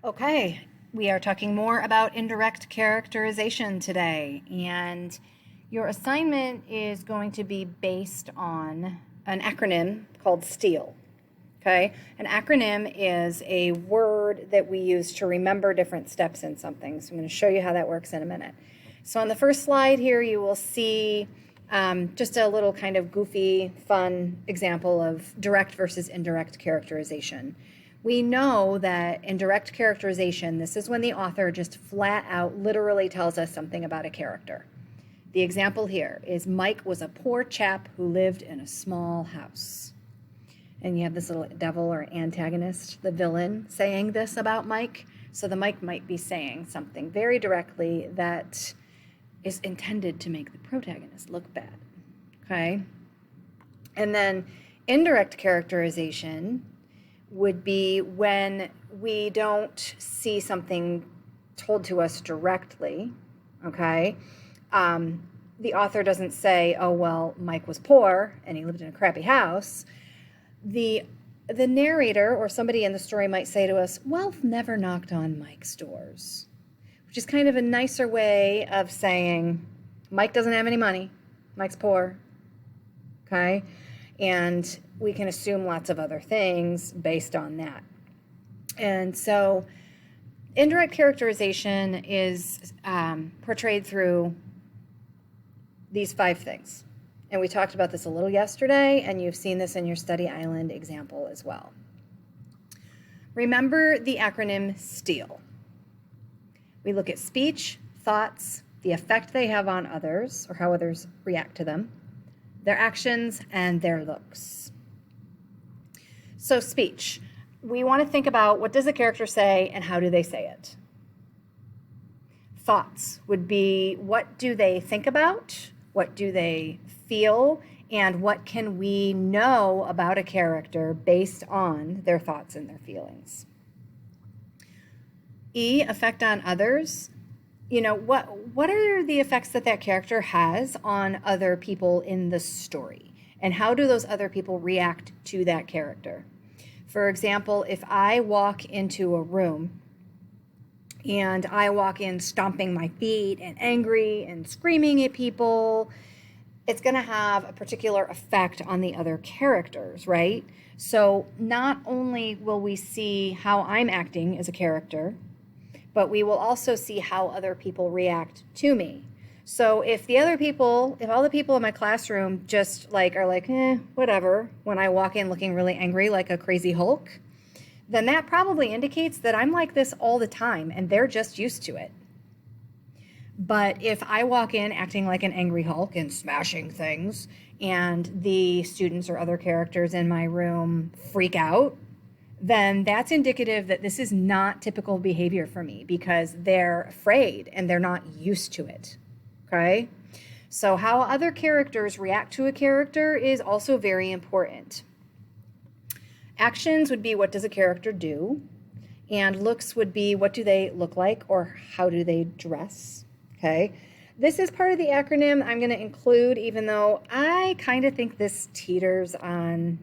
Okay, we are talking more about indirect characterization today, and your assignment is going to be based on an acronym called STEAL. Okay, an acronym is a word that we use to remember different steps in something. So I'm going to show you how that works in a minute. So on the first slide here, you will see just a little kind of goofy, fun example of direct versus indirect characterization. We know that in direct characterization, this is when the author just flat out literally tells us something about a character. The example here is Mike was a poor chap who lived in a small house. And you have this little devil or antagonist, the villain, saying this about Mike. So the Mike might be saying something very directly that is intended to make the protagonist look bad. Okay? And then indirect characterization would be when we don't see something told to us directly, okay? The author doesn't say, oh, well, Mike was poor and he lived in a crappy house. The narrator or somebody in the story might say to us, wealth never knocked on Mike's doors, which is kind of a nicer way of saying Mike doesn't have any money, Mike's poor, okay? And we can assume lots of other things based on that. And so indirect characterization is portrayed through these 5 things. And we talked about this a little yesterday, and you've seen this in your study island example as well. Remember the acronym STEAL. We look at speech, thoughts, the effect they have on others, or how others react to them, their actions, and their looks. So speech. We want to think about what does the character say and how do they say it. Thoughts would be what do they think about, what do they feel, and what can we know about a character based on their thoughts and their feelings. E, effect on others. You know, what are the effects that character has on other people in the story? And how do those other people react to that character? For example, if I walk into a room and I walk in stomping my feet and angry and screaming at people, it's going to have a particular effect on the other characters, right? So not only will we see how I'm acting as a character, but we will also see how other people react to me. So if all the people in my classroom just are like, whatever, when I walk in looking really angry like a crazy Hulk, then that probably indicates that I'm like this all the time and they're just used to it. But if I walk in acting like an angry Hulk and smashing things, and the students or other characters in my room freak out, then that's indicative that this is not typical behavior for me because they're afraid and they're not used to it, okay? So how other characters react to a character is also very important. Actions would be what does a character do, and looks would be what do they look like or how do they dress, okay? This is part of the acronym I'm going to include, even though I kind of think this teeters on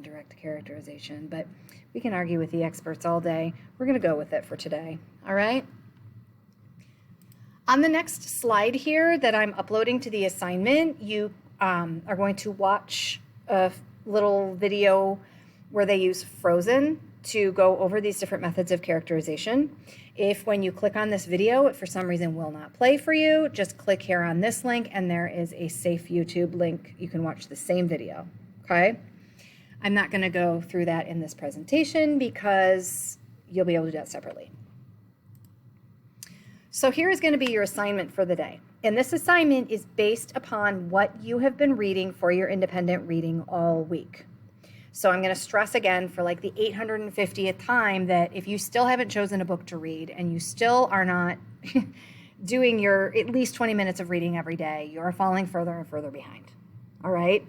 direct characterization, but we can argue with the experts all day. We're going to go with it for today, all right? On the next slide here that I'm uploading to the assignment, you are going to watch a little video where they use Frozen to go over these different methods of characterization. If when you click on this video, it for some reason will not play for you, just click here on this link and there is a safe YouTube link. You can watch the same video, okay? I'm not going to go through that in this presentation because you'll be able to do that separately. So here is going to be your assignment for the day. And this assignment is based upon what you have been reading for your independent reading all week. So I'm going to stress again for like the 850th time that if you still haven't chosen a book to read and you still are not doing your at least 20 minutes of reading every day, you are falling further and further behind. All right?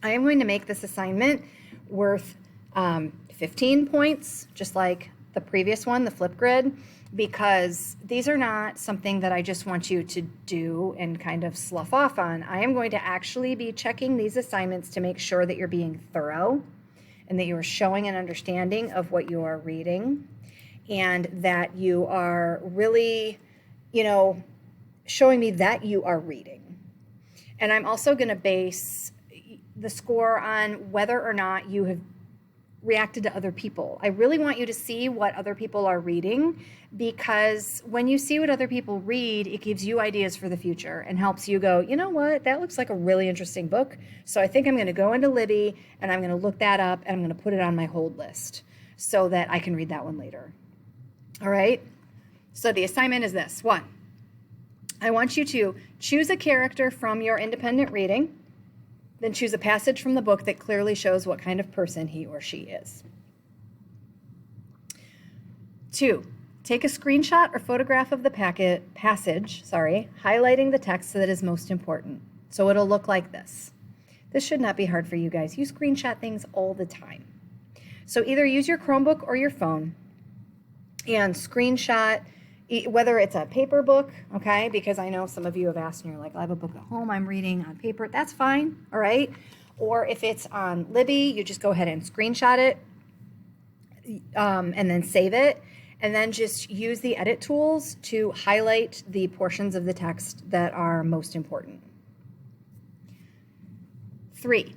I am going to make this assignment worth 15 points, just like the previous one, the flip grid, because these are not something that I just want you to do and kind of slough off on. I am going to actually be checking these assignments to make sure that you're being thorough and that you are showing an understanding of what you are reading, and that you are really, showing me that you are reading. And I'm also going to base the score on whether or not you have reacted to other people. I really want you to see what other people are reading, because when you see what other people read, it gives you ideas for the future and helps you go, you know what, that looks like a really interesting book. So I think I'm going to go into Libby and I'm going to look that up and I'm going to put it on my hold list so that I can read that one later. All right. So the assignment is this. 1, I want you to choose a character from your independent reading. Then choose a passage from the book that clearly shows what kind of person he or she is. 2, take a screenshot or photograph of the passage, highlighting the text that is most important. So it'll look like this. This should not be hard for you guys. You screenshot things all the time. So either use your Chromebook or your phone and screenshot, whether it's a paper book, okay, because I know some of you have asked and you're like, I have a book at home I'm reading on paper. That's fine, all right? Or if it's on Libby, you just go ahead and screenshot it and then save it, and then just use the edit tools to highlight the portions of the text that are most important. 3,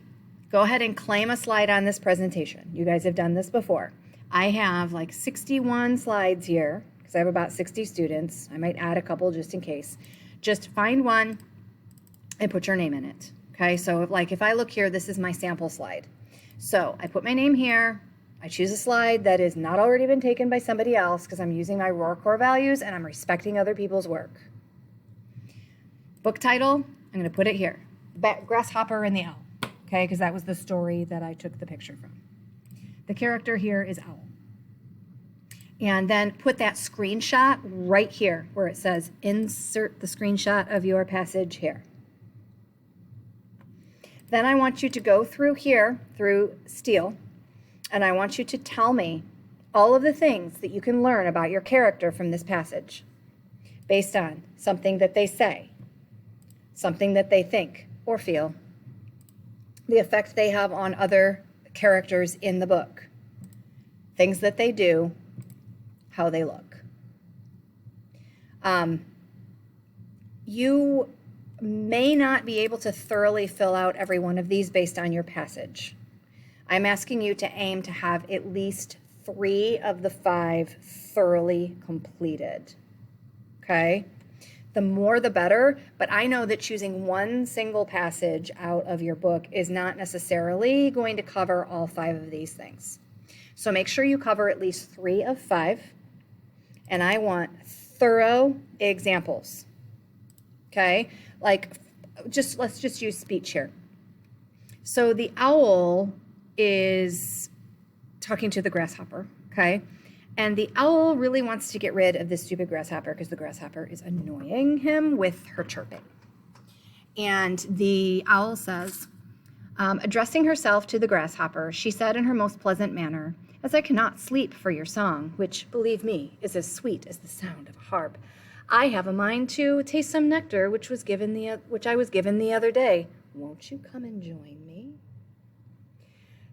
go ahead and claim a slide on this presentation. You guys have done this before. I have like 61 slides here, because I have about 60 students. I might add a couple just in case. Just find one and put your name in it. Okay, so if I look here, this is my sample slide. So I put my name here. I choose a slide that has not already been taken by somebody else because I'm using my Roar core values and I'm respecting other people's work. Book title, I'm going to put it here. Grasshopper and the Owl. Okay, because that was the story that I took the picture from. The character here is Owl. And then put that screenshot right here where it says insert the screenshot of your passage here. Then I want you to go through here, through Steele, and I want you to tell me all of the things that you can learn about your character from this passage based on something that they say, something that they think or feel, the effect they have on other characters in the book, things that they do, how they look. You may not be able to thoroughly fill out every one of these based on your passage. I'm asking you to aim to have at least 3 of the 5 thoroughly completed. Okay? The more the better, but I know that choosing one single passage out of your book is not necessarily going to cover all 5 of these things. So make sure you cover at least 3 of 5. And I want thorough examples, okay? Let's just use speech here. So the owl is talking to the grasshopper, okay? And the owl really wants to get rid of this stupid grasshopper because the grasshopper is annoying him with her chirping. And the owl says, addressing herself to the grasshopper, she said in her most pleasant manner, as I cannot sleep for your song, which, believe me, is as sweet as the sound of a harp, I have a mind to taste some nectar which I was given the other day. Won't you come and join me?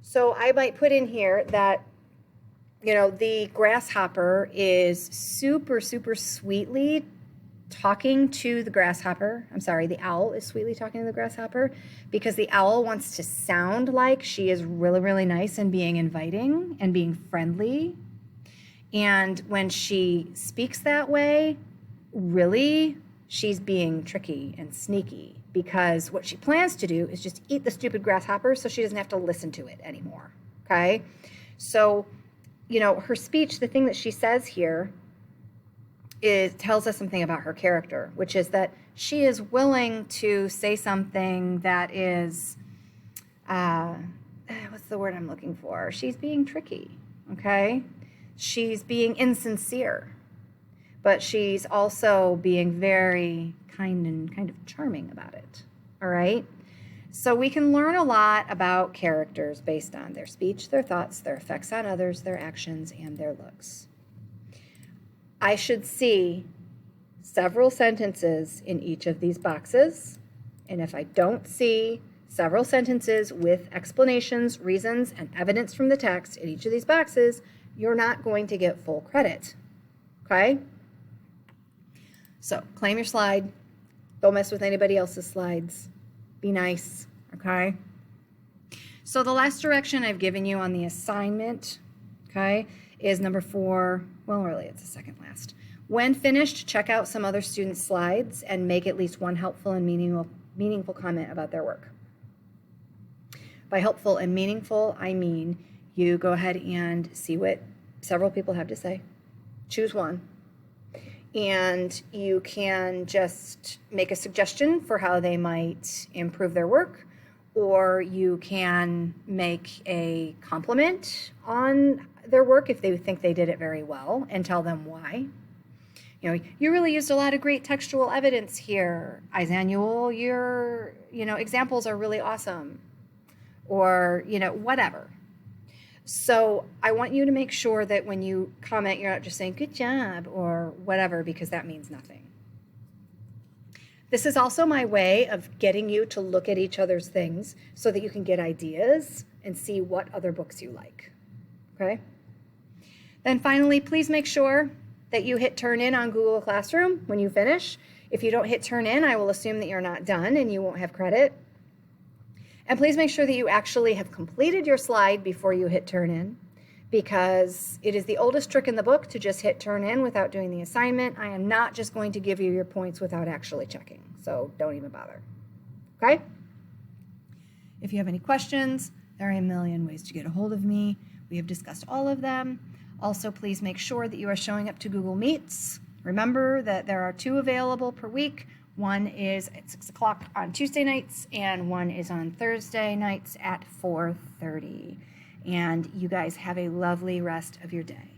So I might put in here that, the grasshopper is super, super sweetly talking to the grasshopper. The owl is sweetly talking to the grasshopper because the owl wants to sound like she is really, really nice and being inviting and being friendly. And when she speaks that way, really, she's being tricky and sneaky because what she plans to do is just eat the stupid grasshopper so she doesn't have to listen to it anymore, okay? So, her speech, the thing that she says here tells us something about her character, which is that she is willing to say something that is, what's the word I'm looking for? She's being tricky, okay? She's being insincere, but she's also being very kind and kind of charming about it, all right? So we can learn a lot about characters based on their speech, their thoughts, their effects on others, their actions, and their looks. I should see several sentences in each of these boxes, and if I don't see several sentences with explanations, reasons, and evidence from the text in each of these boxes, you're not going to get full credit. Okay? So claim your slide. Don't mess with anybody else's slides. Be nice. Okay? So the last direction I've given you on the assignment, okay, is number 4. Well, really, it's the second last. When finished, check out some other students' slides and make at least one helpful and meaningful comment about their work. By helpful and meaningful, I mean you go ahead and see what several people have to say. Choose one. And you can just make a suggestion for how they might improve their work, or you can make a compliment on their work if they think they did it very well and tell them why. You know, you really used a lot of great textual evidence here, Isanuel. Your, examples are really awesome. Or, whatever. So I want you to make sure that when you comment, you're not just saying, good job, or whatever, because that means nothing. This is also my way of getting you to look at each other's things so that you can get ideas and see what other books you like. Okay? Then finally, please make sure that you hit turn in on Google Classroom when you finish. If you don't hit turn in, I will assume that you're not done and you won't have credit. And please make sure that you actually have completed your slide before you hit turn in, because it is the oldest trick in the book to just hit turn in without doing the assignment. I am not just going to give you your points without actually checking, so don't even bother. Okay? If you have any questions, there are a million ways to get a hold of me. We have discussed all of them. Also, please make sure that you are showing up to Google Meets. Remember that there are 2 available per week. One is at 6 o'clock on Tuesday nights, and one is on Thursday nights at 4:30. And you guys have a lovely rest of your day.